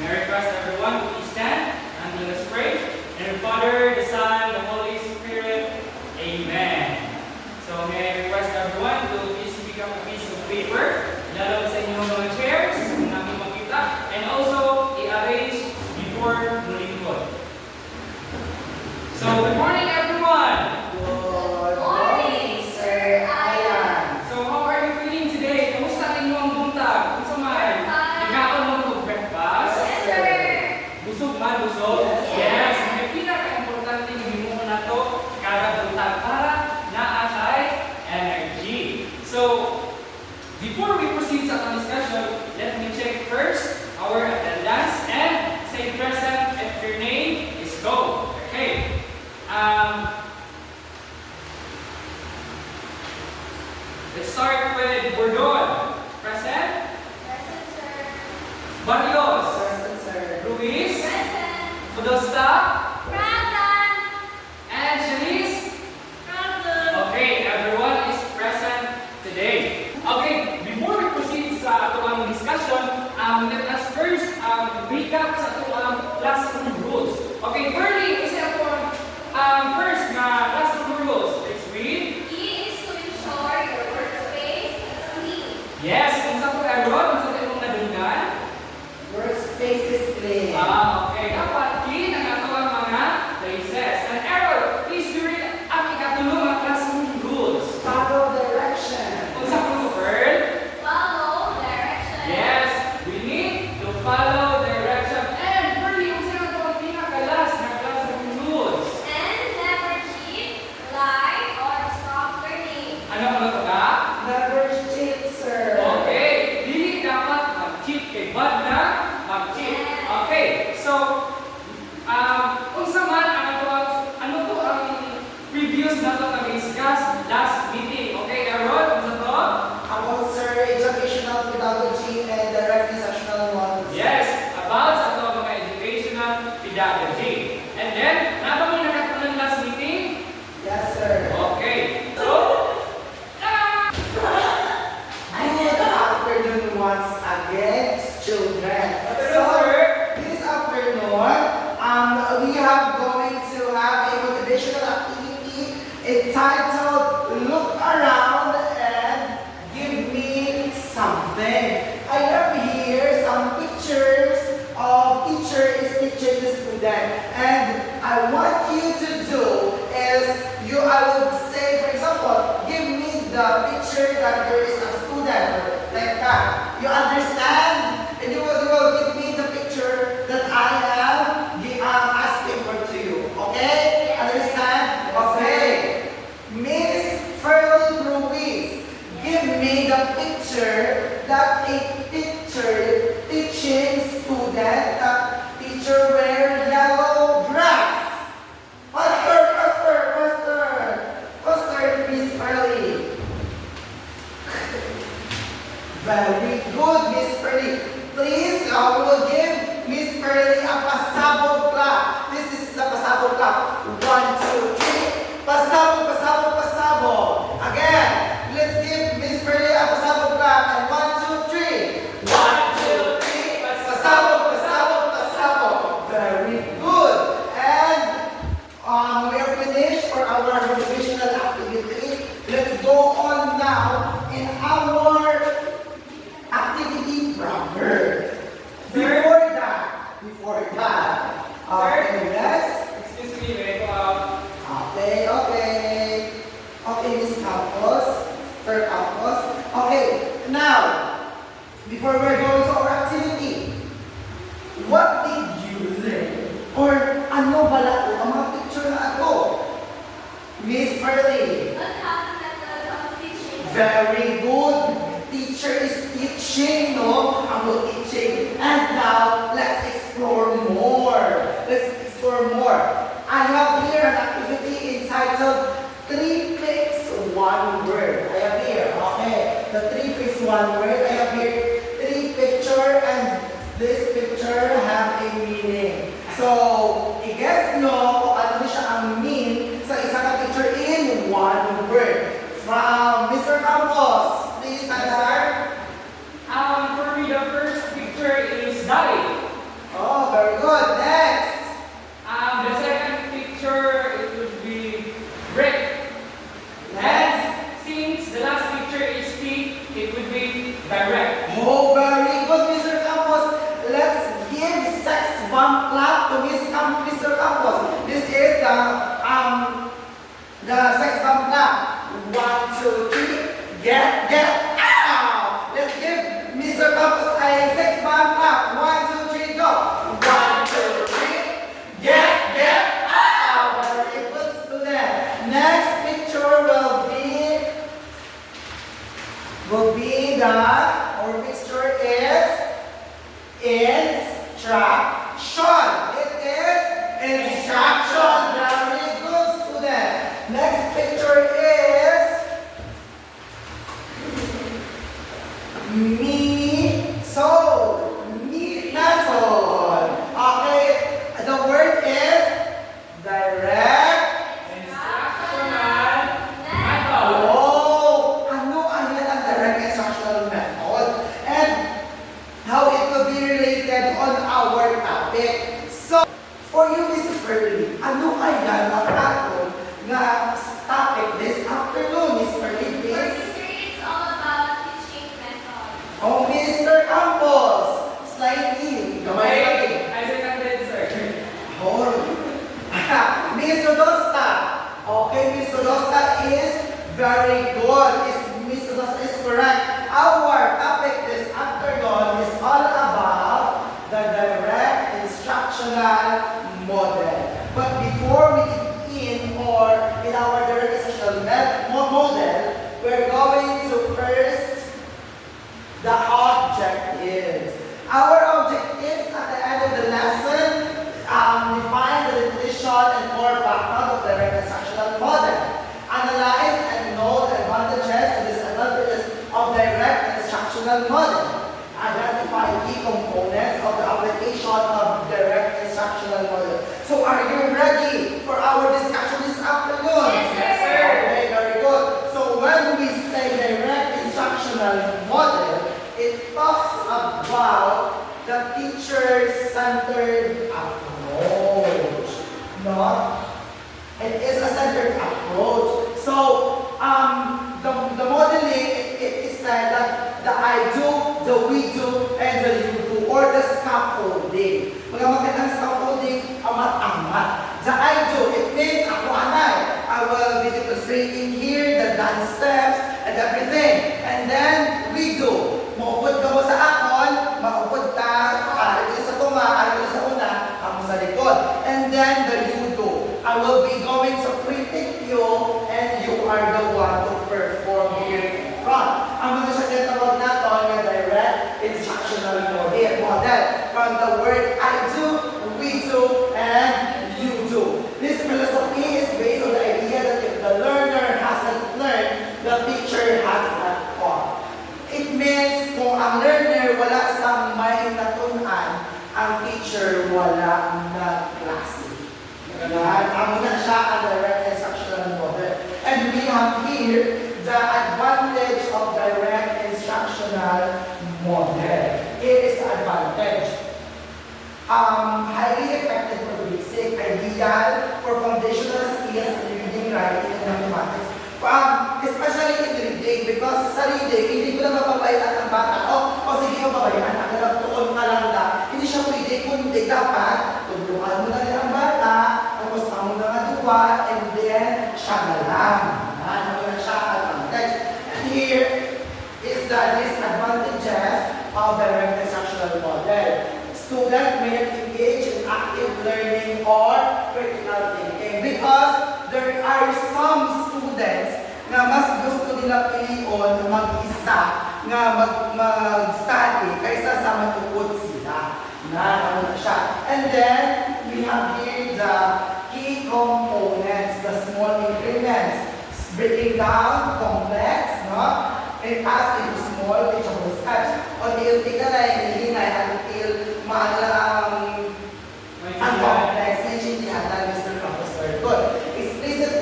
May I request everyone to please stand and let us pray. In the Father, the Son, the Holy Spirit. Amen. So may I request everyone to please pick up a piece of paper, ilalagay sa inyong mga chairs, kung namin makita, and also i-arrange before lingkod. So, good morning everyone! Good morning, Sir Ayan. So, how are you feeling today? Kamusta ang inyong buntag? Kung sa man, ikaon mo mag-breakfast? Yes, sir. Busog man, busog? Yes. May pinaka-importante yung mo na to, kada buntag para naatay energy. So, before we proceed sa ating discussion, let me check first our attendance and say present if your name is go. Okay. Let's start with Bordon. Present? Present, sir. Barrios? Present, sir. Luis? Present. Modosta? Present. And Shanice? Present. Okay, everyone is present today. Okay, before we proceed sa ating discussion, let us first recap sa ating classroom rules. Okay, firstly, isa po first na classroom rules. Let's read. Key is to ensure your workspace is clean. Yes, kung sa po everyone, kung sa itong nadunggan. Workspace is clean. Okay, dapat clean ang atong mga places. And error, please do read ang ikatulong mga classroom rules. Follow direction. Kung sa po Pearl, Follow direction. yes, we need to follow direction. And firstly, kung sino ito ang pinakalas na classroom rules. And never cheat, lie, or stop learning. Ano ito ka? Never cheat, sir. Okay, dili dapat mag-cheat kay bad na mag-cheat. Okay, so kung sa man ano to ang previous na to nag-discuss last meeting. Okay, Aaron, kung sa to? About, sir, educational pedagogy and the organizational ones. Yes, about sa to mga educational pedagogy. And then, nabang yung nakatunan last meeting? Yes, sir. Okay, so, Good afternoon once again, children. Hello, sir. This afternoon, we have going to have a motivational activity entitled "Look Around and Give Me Something." I have here some pictures of teacher is teaching the student, and I want you to do is I would say, for example, give me the picture that there is a student like that. You understand? And you will give me the picture that I am asking for to you. Okay? Understand? Okay. Miss Ferlin Ruiz, give me the picture that a teacher teaching student that teacher wear yellow dress. Faster, Miss Ferlin. Very good, Miss Ferlin. Please, I will give Miss Ferlin a pasabog clap. This is the pasabog clap. 1, 2, 3. Pasabog, pasabog, pasabog. Again, let's give Miss Ferlin a pasabog clap. And 1, 2, 3. 1, 2, 3. Pasabog, pasabog, pasabog. Very good. And we are finished for our motivational activity. Let's go on now in our activity proper. Before that, okay, yes. excuse me, may ko Okay, Miss Campos, Third Campos. Okay, now, before we're going to our activity, what did you learn? Or ano bala ko ang mga picture na ako? Miss Ferlin. What happened method of teaching? Very good. Teacher is teaching, no? About teaching. And now, let's explore more. Let's explore more. I have here an activity entitled 3 picks 1 word. I have here, okay. The 3 picks 1 word. I have here 3 picture and this picture have a meaning. So, i-guess nyo kung ano siya ang mean sa isang picture in 1 word. From Mr. Campos, please answer. For me, the first picture is die. direct. Oh, very good, Mr. Campos. Let's give sex bomb clap to Mr. Campos. This is the sex bomb clap. 1, 2, 3. Get out. Let's give Mr. Campos a sex bomb clap. 1, 2, 3, go. 1, 2, 3. Get out. Very good, student. Next picture will be the, our picture is instruction. It is instruction. Very good, student. Next picture is meat method. Okay, the word is direct. Instructional method. Oh, ano ayan ang direct instructional method? And how it will be related on our topic. So, for you, Mrs. Pearly, ano ayan ang aton nga topic this afternoon, Miss Pearly, For please? history, it's all about teaching method. Oh, Mr. Campos, slide in. Kamay lagi. I seconded, sir. Oh, Miss Rodosta. Okay, Miss Rodosta is very good. Miss Rodosta is correct. Our topic this afternoon is all about the direct instructional model. But before we begin or in our direct instructional model, we're going to first the objectives. Our objectives at the end of the lesson define the definition and core background of the direct instructional model. Analyze and know the advantages and disadvantages of direct instructional model. Identify key components of the application of direct instructional model. So are you ready for our discussion this afternoon? Yes, sir. Okay, very good. So when we say direct instructional model, it talks about the teacher-centered approach. No? It is a centered approach. So, the modeling, it is said that the I do, the we do, and the you do, or the scaffolding. Mga magandang scaffolding, amat-amat. The I do, it means ako anay. I will be demonstrating here the dance steps and everything. And then, we do. Maupod ka mo sa akon, maupod ka, ari sa tunga, ari sa una, ako sa likod. And then, the you do. I will be going to critique you, and you are the one to perform here in front. Ang mga sa tinatawag natin yung direct instructional model. From the word I do, we do, and you do. This philosophy is based on the idea that if the learner hasn't learned, the teacher has not taught. It means kung ang learner wala sa may natunan, ang teacher wala na klase. Yan, ang muna siya ang direct instructional model. And we have here the advantage of direct instructional model. It is the advantage. Highly effective for basic, ideal for foundational skills in reading, writing, and mathematics. Especially in reading, because sa reading, hindi ko na mapabayaan ang bata. O sige, mapabayaan, nakilagtuon ka lang na. Hindi siya pwede, kundi dapat, tulungan mo na rin ang bata, tapos ang mga duwa, and then, siya na lang. Ano na siya advantage. And here is the disadvantages of direct instructional model. Student may engage in active learning or critical thinking because there are some students na mas gusto nila pilion mag-isa nga mag-study kaysa sa matupod sila. Ano na siya. And then, we have here the key components, the small increments. Breaking down, complex, no? It has into small, teachable steps. Until ka na hinay until maalang ang complex, naintindihan na Mr. Campos very good. Explicit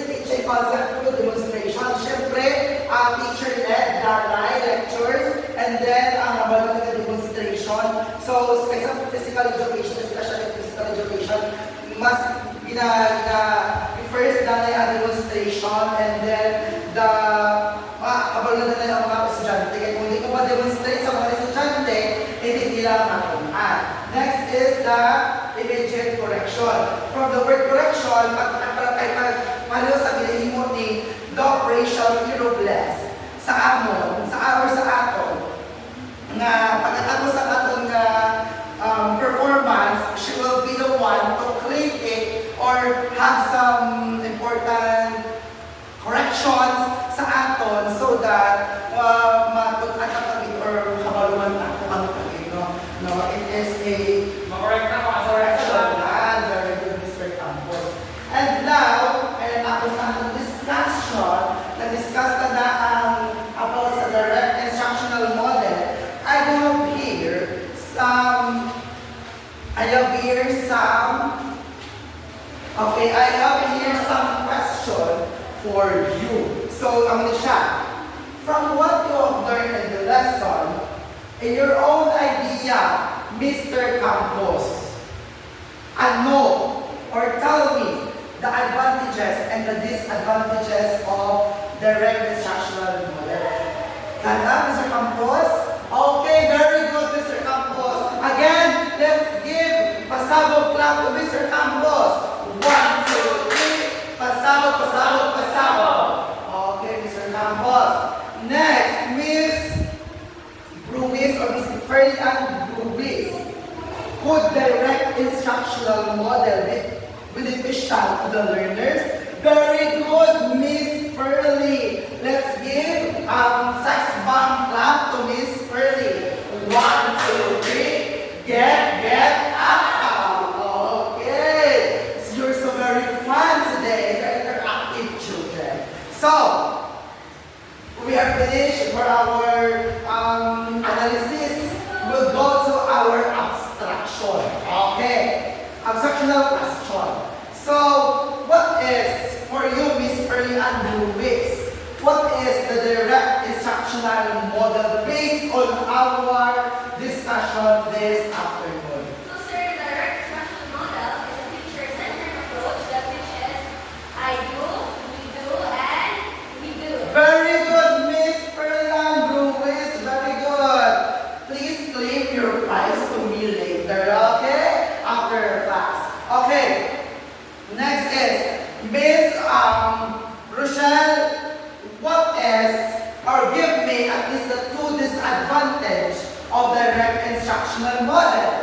teaching concept through demonstration. Siyempre, teacher-led, lectures, and then ang mga demonstration. So, sa physical education, especially physical education, mas first na yung demonstration, and then kabalo na ang mga estudyante the immediate correction. From the word correction, paliw sa ginahimo ni Doc Rachel Hierobles sa amon, sa aton, nga pagkatapos sa aton nga performance, she will be the one to critique or have some important corrections sa aton so that matutan ka pagin or kabaluman na kung ano pagin, no? It is a Ma-correct na mga correction. correction. Very good, Mr. Campos. And now, ay tapos na ang discussion, na-discuss na ang about sa direct instructional model. I have here some question for you. So, ang siya, from what you have learned in the lesson, in your own idea, Mr. Campos, ano or tell me the advantages and the disadvantages of direct instructional model. Kanda, Mr. Campos? Okay, very good, Mr. Campos. Again, let's give pasabog clap to Mr. Campos. 1, 2, 3. Pasabog, pasabog, pasabog. Okay, Mr. Campos. Next, Miss Ruiz or Miss Ferdinand Ruiz. Could direct instructional model be beneficial to the learners? Very good, Miss Furley. Let's give sex bomb clap to Miss Furley. 1, 2, 3. Get up. Okay. So you're so very fun today. You're interactive children. So, we are finished for our analysis. We'll go to our abstraction. Okay. Abstractional question. So, what is, for you, Miss Furley and Ruiz, what is the direct instructional model based on our discussion this afternoon? So, sir, the direct instruction model is a teacher-centered approach that teaches I do, we do, and we do. Very good, Miss Furley and Ruiz. Very good. Please claim your prize to me later, okay? After class. Okay. Next is Miss Rochelle. What is, or give me at least the two disadvantages of direct instructional model?